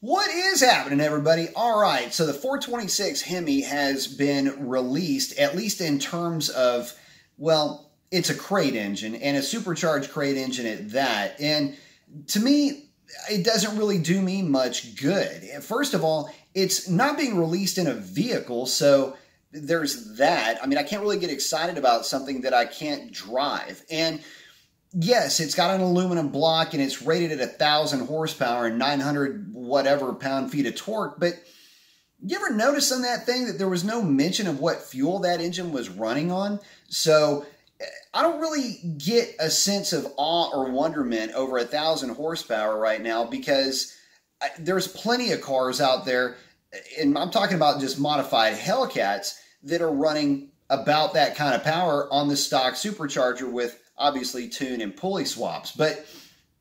What is happening, everybody? All right, so the 426 Hemi has been released, at least in terms of, well, it's a crate engine and a supercharged crate engine at that. And to me, it doesn't really do me much good. First of all, it's not being released in a vehicle, so there's that. I mean, I can't really get excited about something that I can't drive. And yes, it's got an aluminum block and it's rated at 1,000 horsepower and 900 whatever pound-feet of torque. But you ever notice on that thing that there was no mention of what fuel that engine was running on? So I don't really get a sense of awe or wonderment over 1,000 horsepower right now, because there's plenty of cars out there, and I'm talking about just modified Hellcats, that are running about that kind of power on the stock supercharger with obviously tune and pulley swaps. But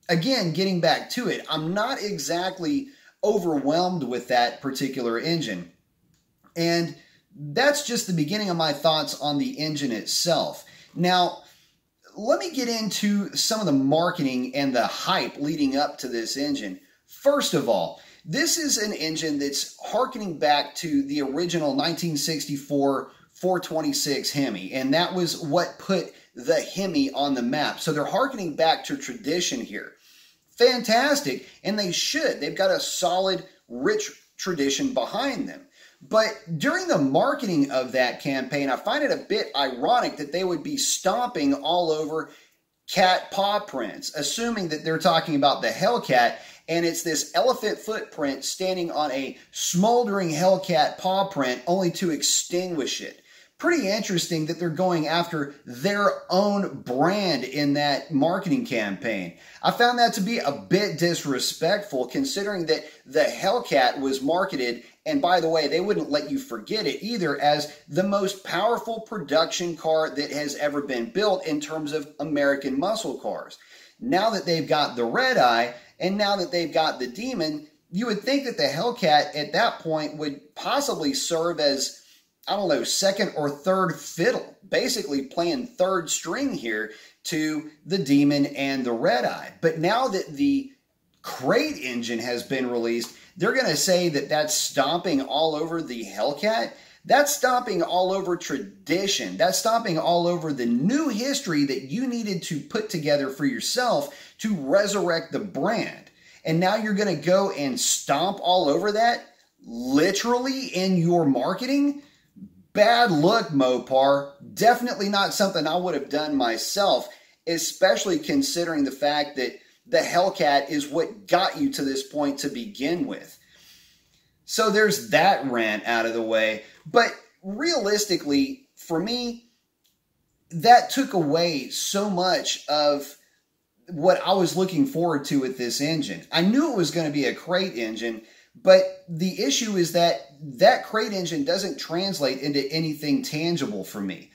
again, getting back to it, I'm not exactly overwhelmed with that particular engine. And that's just the beginning of my thoughts on the engine itself. Now, let me get into some of the marketing and the hype leading up to this engine. First of all, this is an engine that's harkening back to the original 1964 426 Hemi, and that was what put the Hemi on the map. So they're harkening back to tradition here. Fantastic, and they should. They've got a solid, rich tradition behind them. But during the marketing of that campaign, I find it a bit ironic that they would be stomping all over cat paw prints, assuming that they're talking about the Hellcat, and it's this elephant footprint standing on a smoldering Hellcat paw print only to extinguish it. Pretty interesting that they're going after their own brand in that marketing campaign. I found that to be a bit disrespectful, considering that the Hellcat was marketed, and by the way, they wouldn't let you forget it either, as the most powerful production car that has ever been built in terms of American muscle cars. Now that they've got the Red Eye, and now that they've got the Demon, you would think that the Hellcat at that point would possibly serve as, I don't know, second or third fiddle, basically playing third string here to the Demon and the Red Eye. But now that the crate engine has been released, they're going to say that that's stomping all over the Hellcat. That's stomping all over tradition. That's stomping all over the new history that you needed to put together for yourself to resurrect the brand. And now you're going to go and stomp all over that, literally, in your marketing? Bad look, Mopar. Definitely not something I would have done myself, especially considering the fact that the Hellcat is what got you to this point to begin with. So there's that rant out of the way. But realistically, for me, that took away so much of what I was looking forward to with this engine. I knew it was going to be a crate engine, but the issue is that that crate engine doesn't translate into anything tangible for me.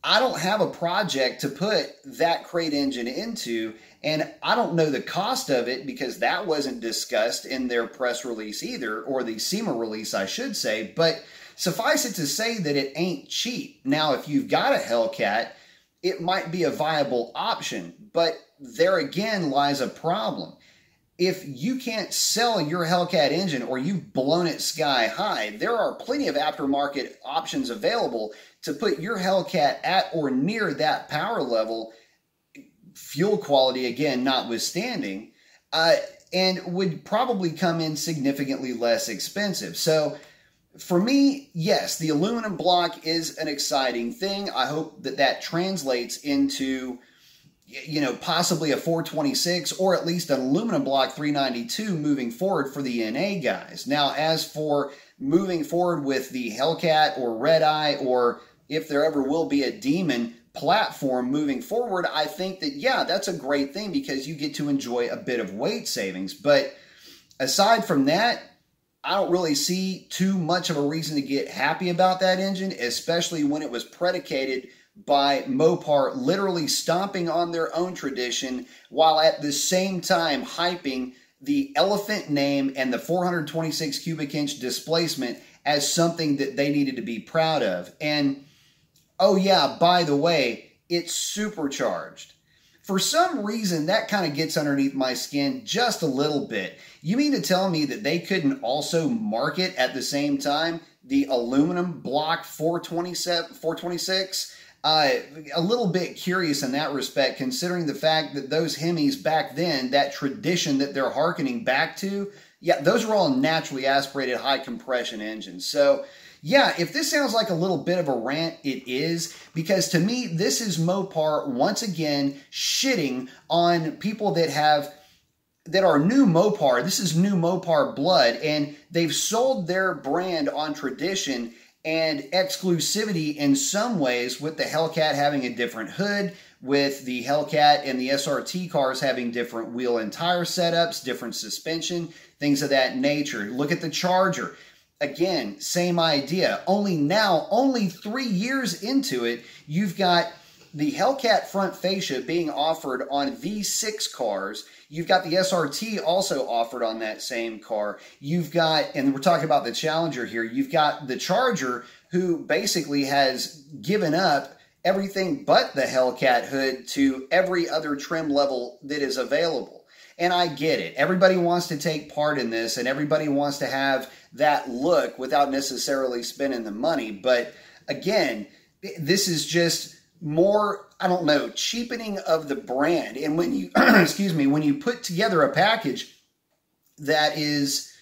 I don't have a project to put that crate engine into, and I don't know the cost of it because that wasn't discussed in their press release either, or the SEMA release, I should say. But suffice it to say that it ain't cheap. Now, if you've got a Hellcat, it might be a viable option, but there again lies a problem. If you can't sell your Hellcat engine, or you've blown it sky high, there are plenty of aftermarket options available to put your Hellcat at or near that power level, fuel quality again notwithstanding, and would probably come in significantly less expensive. So for me, yes, the aluminum block is an exciting thing. I hope that that translates into, you know, possibly a 426 or at least an aluminum block 392 moving forward for the NA guys. Now, as for moving forward with the Hellcat or Red Eye, or if there ever will be a Demon platform moving forward, I think that, yeah, that's a great thing because you get to enjoy a bit of weight savings. But aside from that, I don't really see too much of a reason to get happy about that engine, especially when it was predicated by Mopar literally stomping on their own tradition while at the same time hyping the elephant name and the 426 cubic inch displacement as something that they needed to be proud of. And oh yeah, by the way, it's supercharged. For some reason, that kind of gets underneath my skin just a little bit. You mean to tell me that they couldn't also market at the same time the aluminum block 426? A little bit curious in that respect, considering the fact that those Hemis back then, that tradition that they're hearkening back to, yeah, those were all naturally aspirated high compression engines. So yeah, if this sounds like a little bit of a rant, it is, because to me, this is Mopar once again shitting on people that are new Mopar. This is new Mopar blood, and they've sold their brand on tradition and exclusivity in some ways, with the Hellcat having a different hood, with the Hellcat and the SRT cars having different wheel and tire setups, different suspension, things of that nature. Look at the Charger. Again, same idea. Only now, only 3 years into it, you've got the Hellcat front fascia being offered on V6 cars. You've got the SRT also offered on that same car. You've got, and we're talking about the Challenger here, you've got the Charger, who basically has given up everything but the Hellcat hood to every other trim level that is available. And I get it. Everybody wants to take part in this, and everybody wants to have that look without necessarily spending the money. But again, this is just more, I don't know, cheapening of the brand. And when you, excuse me, when you put together a package that is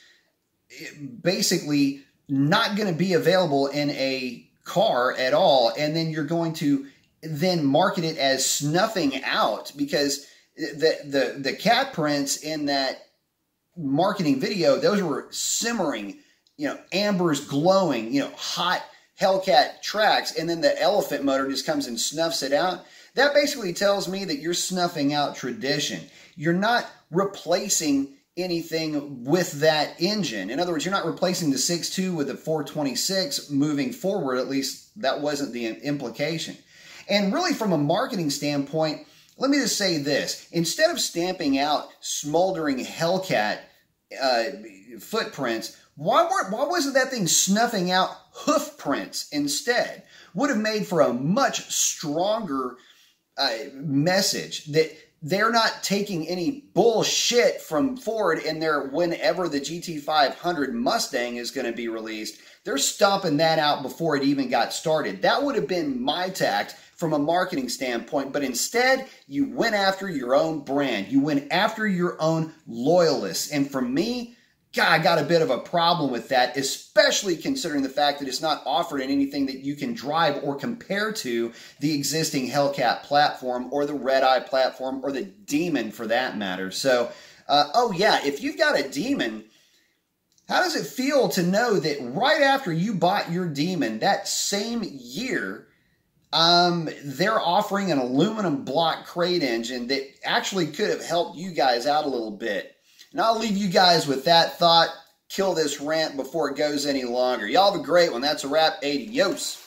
basically not going to be available in a car at all, and then you're going to then market it as snuffing out, because the cat prints in that marketing video, those were simmering, ambers glowing, hot Hellcat tracks, and then the elephant motor just comes and snuffs it out. That basically tells me that you're snuffing out tradition. You're not replacing anything with that engine. In other words, you're not replacing the 6.2 with the 426 moving forward. At least that wasn't the implication. And really, from a marketing standpoint, let me just say this. Instead of stamping out smoldering Hellcat footprints, why wasn't that thing snuffing out hoof prints instead? Would have made for a much stronger message that they're not taking any bullshit from Ford in their whenever the GT500 Mustang is going to be released. They're stomping that out before it even got started. That would have been my tact from a marketing standpoint, but instead you went after your own brand. You went after your own loyalists. And for me, God, I got a bit of a problem with that, especially considering the fact that it's not offered in anything that you can drive or compare to the existing Hellcat platform or the Red Eye platform or the Demon for that matter. So, oh yeah, if you've got a Demon, how does it feel to know that right after you bought your Demon, that same year, they're offering an aluminum block crate engine that actually could have helped you guys out a little bit? And I'll leave you guys with that thought. Kill this rant before it goes any longer. Y'all have a great one. That's a wrap. Adios.